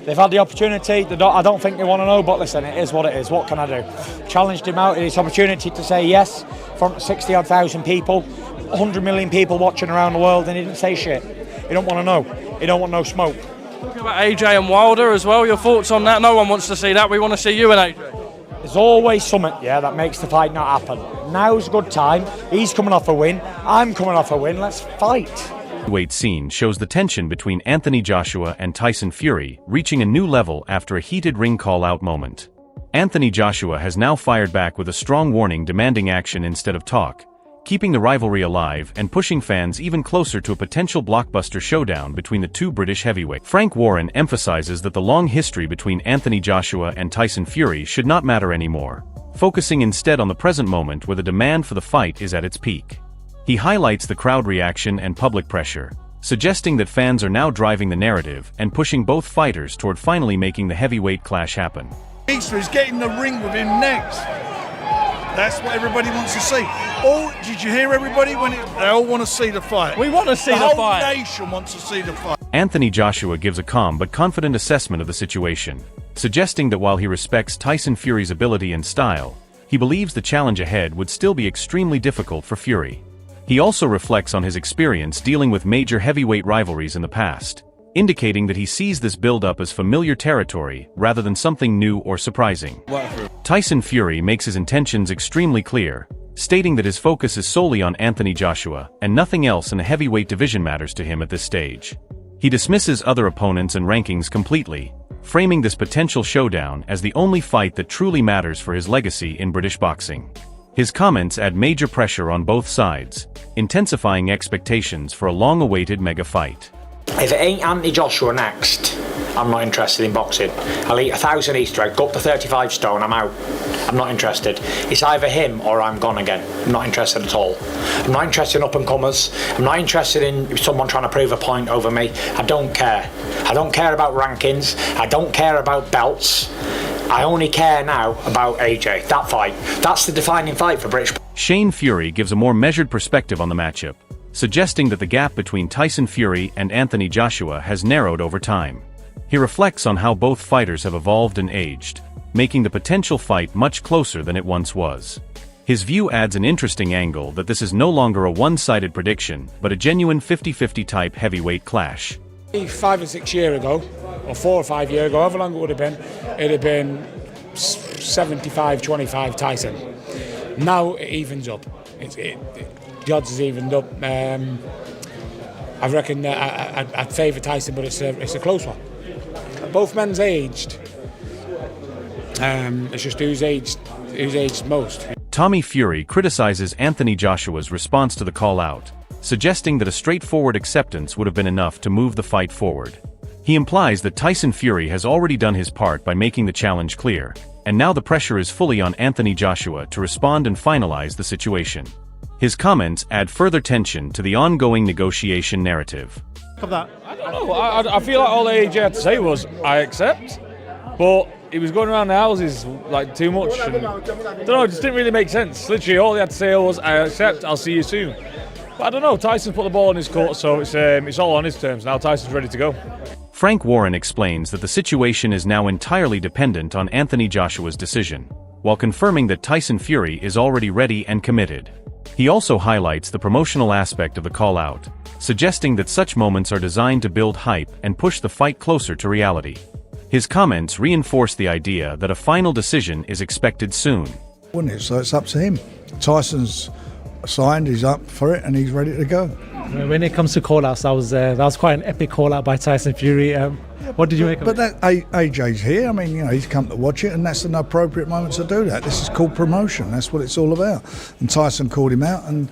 They've had the opportunity. I don't think they want to know, but listen, it is what it is. What can I do? Challenged him out. It's opportunity to say yes from 60-odd thousand people, 100 million people watching around the world, and he didn't say shit. He don't want to know. He don't want no smoke. Talking about AJ and Wilder as well, your thoughts on that? No one wants to see that. We want to see you and AJ. There's always something, that makes the fight not happen. Now's a good time. He's coming off a win. I'm coming off a win. Let's fight. Weight scene shows the tension between Anthony Joshua and Tyson Fury reaching a new level after a heated ring call-out moment. Anthony Joshua has now fired back with a strong warning demanding action instead of talk, keeping the rivalry alive and pushing fans even closer to a potential blockbuster showdown between the two British heavyweights. Frank Warren emphasizes that the long history between Anthony Joshua and Tyson Fury should not matter anymore, focusing instead on the present moment where the demand for the fight is at its peak. He highlights the crowd reaction and public pressure, suggesting that fans are now driving the narrative and pushing both fighters toward finally making the heavyweight clash happen. Easter is getting the ring with him next. That's what everybody wants to see. Did you hear everybody? They all want to see the fight. We want to see the fight. The whole nation wants to see the fight. Anthony Joshua gives a calm but confident assessment of the situation, suggesting that while he respects Tyson Fury's ability and style, he believes the challenge ahead would still be extremely difficult for Fury. He also reflects on his experience dealing with major heavyweight rivalries in the past, indicating that he sees this build-up as familiar territory rather than something new or surprising. Tyson Fury makes his intentions extremely clear, stating that his focus is solely on Anthony Joshua and nothing else in the heavyweight division matters to him at this stage. He dismisses other opponents and rankings completely, framing this potential showdown as the only fight that truly matters for his legacy in British boxing. His comments add major pressure on both sides, intensifying expectations for a long-awaited mega fight. If it ain't Anthony Joshua next, I'm not interested in boxing. I'll eat 1,000 Easter eggs, go up to 35 stone, I'm out. I'm not interested. It's either him or I'm gone again. I'm not interested at all. I'm not interested in up-and-comers. I'm not interested in someone trying to prove a point over me. I don't care. I don't care about rankings. I don't care about belts. I only care now about AJ. That fight. That's the defining fight for British. Shane Fury gives a more measured perspective on the matchup, suggesting that the gap between Tyson Fury and Anthony Joshua has narrowed over time. He reflects on how both fighters have evolved and aged, making the potential fight much closer than it once was. His view adds an interesting angle that this is no longer a one-sided prediction, but a genuine 50-50 type heavyweight clash. 5 or 6 years ago, or 4 or 5 years ago, however long it would have been, it'd have been 75-25 Tyson. Now it evens up. The odds has evened up. I reckon I'd favour Tyson, but it's a close one. Both men's aged. It's just who's aged most. Tommy Fury criticizes Anthony Joshua's response to the call-out, suggesting that a straightforward acceptance would have been enough to move the fight forward. He implies that Tyson Fury has already done his part by making the challenge clear, and now the pressure is fully on Anthony Joshua to respond and finalize the situation. His comments add further tension to the ongoing negotiation narrative. I don't know. I feel like all AJ had to say was, I accept, but he was going around the houses like too much. And, I don't know, it just didn't really make sense. Literally all he had to say was, I accept, I'll see you soon. But I don't know, Tyson put the ball in his court, so it's all on his terms now. Tyson's ready to go. Frank Warren explains that the situation is now entirely dependent on Anthony Joshua's decision, while confirming that Tyson Fury is already ready and committed. He also highlights the promotional aspect of the call-out, suggesting that such moments are designed to build hype and push the fight closer to reality. His comments reinforce the idea that a final decision is expected soon. Wouldn't it? So it's up to him. Tyson's signed, he's up for it, and he's ready to go. When it comes to call-outs, that was quite an epic call-out by Tyson Fury. What did you make of it? But AJ's here. I mean, he's come to watch it, and that's an appropriate moment to do that. This is called promotion. That's what it's all about. And Tyson called him out, and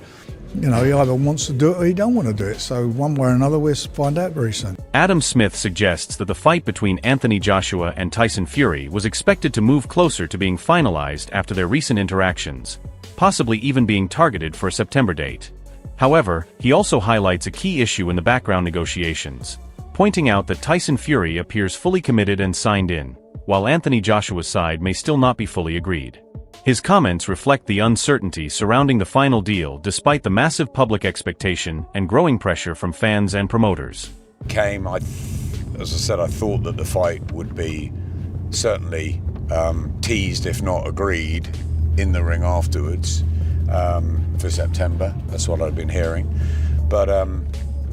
he either wants to do it or he don't want to do it. So one way or another, we'll find out very soon. Adam Smith suggests that the fight between Anthony Joshua and Tyson Fury was expected to move closer to being finalized after their recent interactions, possibly even being targeted for a September date. However, he also highlights a key issue in the background negotiations, pointing out that Tyson Fury appears fully committed and signed in, while Anthony Joshua's side may still not be fully agreed. His comments reflect the uncertainty surrounding the final deal despite the massive public expectation and growing pressure from fans and promoters. Came as I said, I thought that the fight would be certainly teased, if not agreed, in the ring afterwards for September. That's what I'd been hearing. But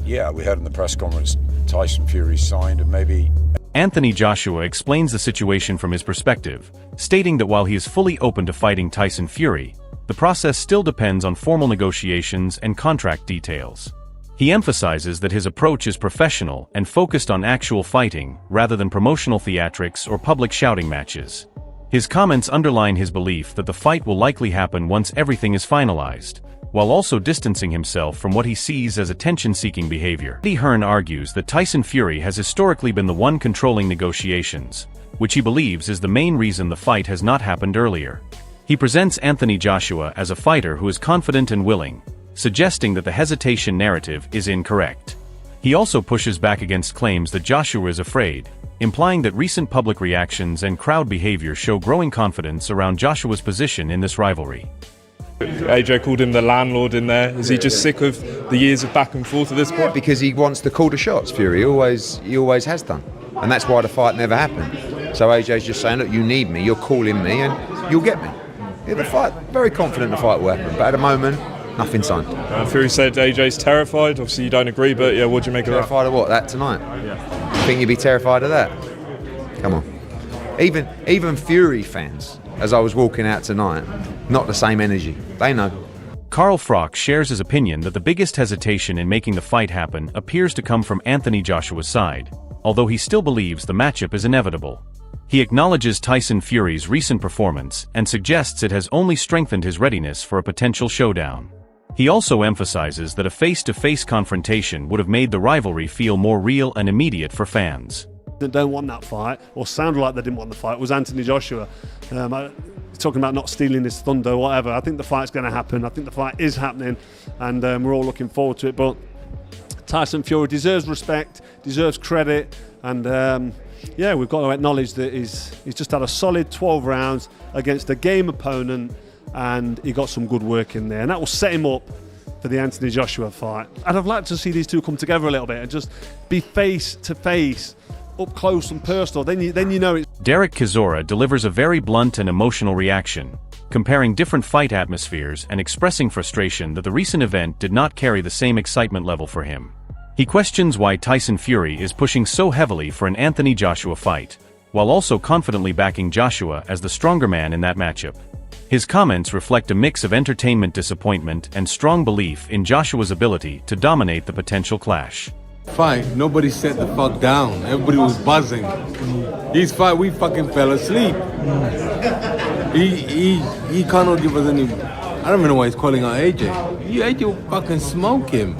yeah, we heard in the press conference Tyson Fury signed, and maybe... Anthony Joshua explains the situation from his perspective, stating that while he is fully open to fighting Tyson Fury, the process still depends on formal negotiations and contract details. He emphasizes that his approach is professional and focused on actual fighting rather than promotional theatrics or public shouting matches. His comments underline his belief that the fight will likely happen once everything is finalized, while also distancing himself from what he sees as attention-seeking behavior. Eddie Hearn argues that Tyson Fury has historically been the one controlling negotiations, which he believes is the main reason the fight has not happened earlier. He presents Anthony Joshua as a fighter who is confident and willing, suggesting that the hesitation narrative is incorrect. He also pushes back against claims that Joshua is afraid, implying that recent public reactions and crowd behavior show growing confidence around Joshua's position in this rivalry. AJ called him the landlord in there. Is he just sick of the years of back and forth at this point? Because he wants to call the shots, Fury. He always has done. And that's why the fight never happened. So AJ's just saying, look, you need me, you're calling me, and you'll get me. Yeah, the fight, very confident the fight will happen. But at the moment, nothing signed. Fury said AJ's terrified. Obviously you don't agree, but yeah, what do you make of that? Terrified of what? That tonight? Yeah. You think you'd be terrified of that? Come on. Even Fury fans, as I was walking out tonight, not the same energy. They know. Carl Froch shares his opinion that the biggest hesitation in making the fight happen appears to come from Anthony Joshua's side, although he still believes the matchup is inevitable. He acknowledges Tyson Fury's recent performance and suggests it has only strengthened his readiness for a potential showdown. He also emphasizes that a face-to-face confrontation would have made the rivalry feel more real and immediate for fans. That don't want that fight, or sounded like they didn't want the fight, was Anthony Joshua. Talking about not stealing his thunder, whatever. I think the fight's going to happen. I think the fight is happening, and we're all looking forward to it. But Tyson Fury deserves respect, deserves credit, and yeah, we've got to acknowledge that he's just had a solid 12 rounds against a game opponent, and he got some good work in there, and that will set him up for the Anthony Joshua fight. And I'd like to see these two come together a little bit and just be face to face, up close and personal. Then you know it's... Derek Kashora delivers a very blunt and emotional reaction, comparing different fight atmospheres and expressing frustration that the recent event did not carry the same excitement level for him. He questions why Tyson Fury is pushing so heavily for an Anthony Joshua fight, while also confidently backing Joshua as the stronger man in that matchup. His comments reflect a mix of entertainment disappointment and strong belief in Joshua's ability to dominate the potential clash. Fight, nobody sat the fuck down. Everybody was buzzing. His fight, we fucking fell asleep. He cannot give us any... I don't even know why he's calling out AJ. AJ will fucking smoke him.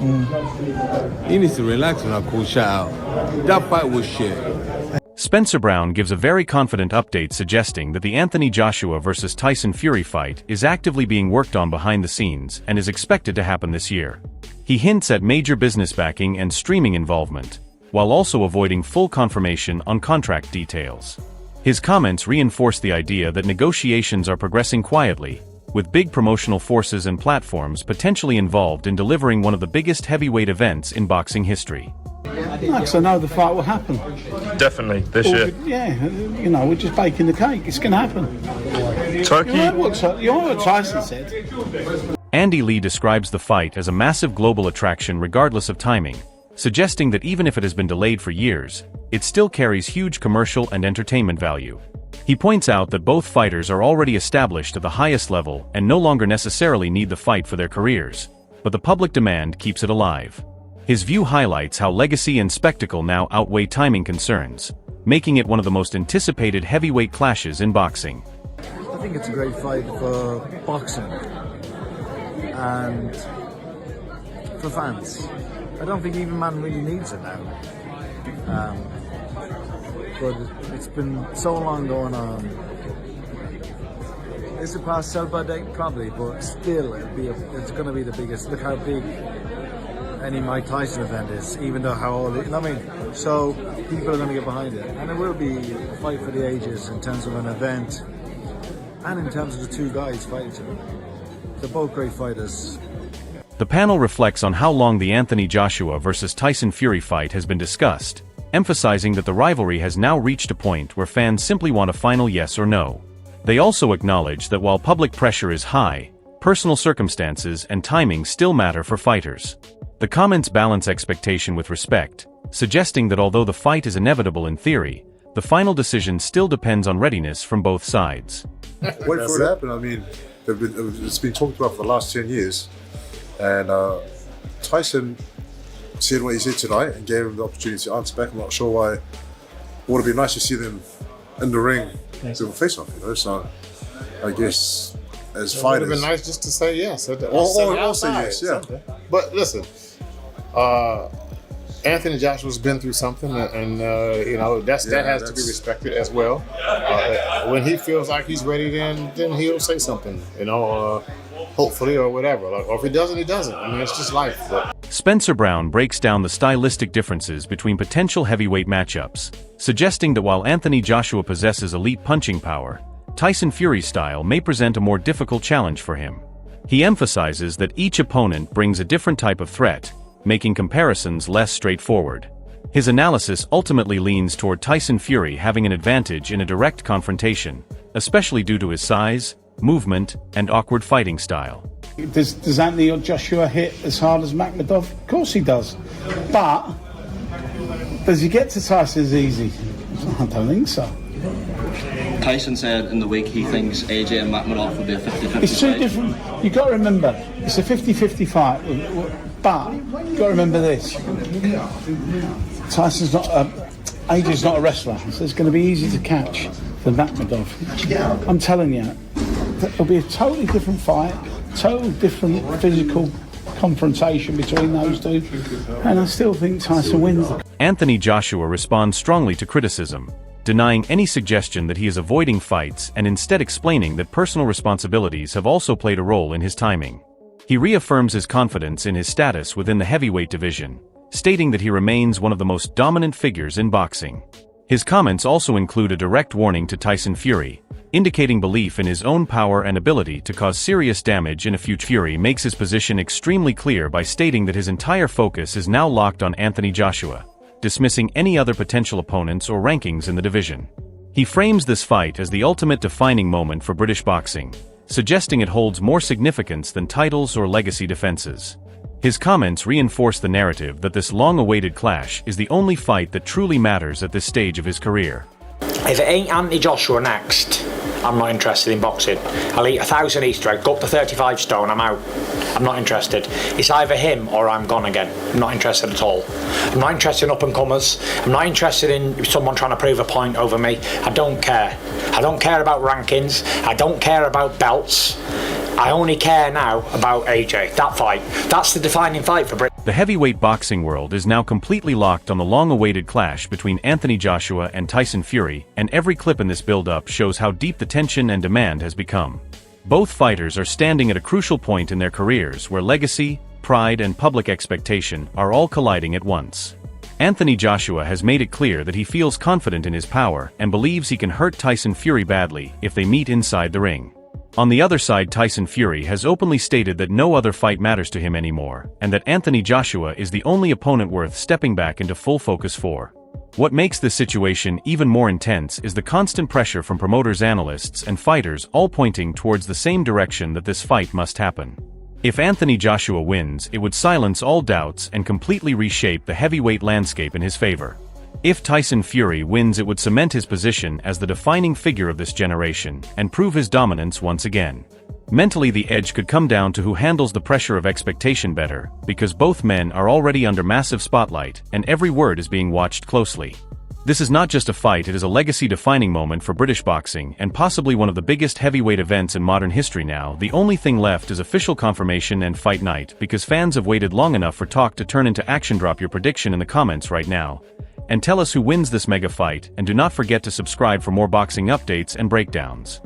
He needs to relax when I call shut out. That fight was shit. Spencer Brown gives a very confident update suggesting that the Anthony Joshua vs. Tyson Fury fight is actively being worked on behind the scenes and is expected to happen this year. He hints at major business backing and streaming involvement, while also avoiding full confirmation on contract details. His comments reinforce the idea that negotiations are progressing quietly, with big promotional forces and platforms potentially involved in delivering one of the biggest heavyweight events in boxing history. Because I know the fight will happen. Definitely, this year. Yeah, you know, we're just baking the cake. It's going to happen. Turkey. You know what Tyson said? Andy Lee describes the fight as a massive global attraction regardless of timing, suggesting that even if it has been delayed for years, it still carries huge commercial and entertainment value. He points out that both fighters are already established at the highest level and no longer necessarily need the fight for their careers, but the public demand keeps it alive. His view highlights how legacy and spectacle now outweigh timing concerns, making it one of the most anticipated heavyweight clashes in boxing. I think it's a great fight for boxing and for fans. I don't think even man really needs it now. But it's been so long going on. Is it past sell-by date? Probably, but still it's going to be the biggest. Look how big any Mike Tyson event is, even though how old it, I mean, so people are going to get behind it. And it will be a fight for the ages in terms of an event and in terms of the two guys fighting each other. They're both great fighters. The panel reflects on how long the Anthony Joshua vs. Tyson Fury fight has been discussed, emphasizing that the rivalry has now reached a point where fans simply want a final yes or no. They also acknowledge that while public pressure is high, personal circumstances and timing still matter for fighters. The comments balance expectation with respect, suggesting that although the fight is inevitable in theory, the final decision still depends on readiness from both sides. Wait for it to happen. I mean, it's been talked about for the last 10 years. And Tyson said what he said tonight and gave him the opportunity to answer back. I'm not sure why. It would have been nice to see them in the ring doing a face-off, you know. So I guess as fighters, it would have been nice just to say yes. Or say yes, yeah. But listen, Anthony Joshua's been through something, and you know that has to be respected as well. When he feels like he's ready, then he'll say something, you know, hopefully or whatever. Or if he doesn't, he doesn't. I mean, it's just life. But Spencer Brown breaks down the stylistic differences between potential heavyweight matchups, suggesting that while Anthony Joshua possesses elite punching power, Tyson Fury's style may present a more difficult challenge for him. He emphasizes that each opponent brings a different type of threat, making comparisons less straightforward. His analysis ultimately leans toward Tyson Fury having an advantage in a direct confrontation, especially due to his size, movement, and awkward fighting style. Does Anthony Joshua hit as hard as Makhmudov? Of course he does. But does he get to Tyson as easy? I don't think so. Tyson said in the week he thinks AJ and Makhmudov will be a 50-50 It's two different. You've got to remember, it's a 50-50 fight. But you've got to remember this. Tyson's not AJ's not a wrestler, so it's going to be easy to catch than Makhmudov. I'm telling you, it'll be a totally different fight, totally different physical confrontation between those two, and I still think Tyson wins. Anthony Joshua responds strongly to criticism, denying any suggestion that he is avoiding fights and instead explaining that personal responsibilities have also played a role in his timing. He reaffirms his confidence in his status within the heavyweight division, stating that he remains one of the most dominant figures in boxing. His comments also include a direct warning to Tyson Fury, indicating belief in his own power and ability to cause serious damage in a future. Fury makes his position extremely clear by stating that his entire focus is now locked on Anthony Joshua, dismissing any other potential opponents or rankings in the division. He frames this fight as the ultimate defining moment for British boxing, suggesting it holds more significance than titles or legacy defenses. His comments reinforce the narrative that this long-awaited clash is the only fight that truly matters at this stage of his career. If it ain't Anthony Joshua next, I'm not interested in boxing. I'll eat 1,000 Easter eggs, go up to 35 stone, I'm out. I'm not interested. It's either him or I'm gone again. I'm not interested at all. I'm not interested in up-and-comers. I'm not interested in someone trying to prove a point over me. I don't care. I don't care about rankings. I don't care about belts. I only care now about AJ. That fight. That's the defining fight for Britain. The heavyweight boxing world is now completely locked on the long-awaited clash between Anthony Joshua and Tyson Fury, and every clip in this build-up shows how deep the tension and demand has become. Both fighters are standing at a crucial point in their careers where legacy, pride, and public expectation are all colliding at once. Anthony Joshua has made it clear that he feels confident in his power and believes he can hurt Tyson Fury badly if they meet inside the ring. On the other side, Tyson Fury has openly stated that no other fight matters to him anymore, and that Anthony Joshua is the only opponent worth stepping back into full focus for. What makes this situation even more intense is the constant pressure from promoters, analysts, and fighters all pointing towards the same direction that this fight must happen. If Anthony Joshua wins, it would silence all doubts and completely reshape the heavyweight landscape in his favor. If Tyson Fury wins, it would cement his position as the defining figure of this generation and prove his dominance once again. Mentally, the edge could come down to who handles the pressure of expectation better, because both men are already under massive spotlight and every word is being watched closely. This is not just a fight, it is a legacy-defining moment for British boxing and possibly one of the biggest heavyweight events in modern history now. The only thing left is official confirmation and fight night, because fans have waited long enough for talk to turn into action. Drop your prediction in the comments right now and tell us who wins this mega fight, and do not forget to subscribe for more boxing updates and breakdowns.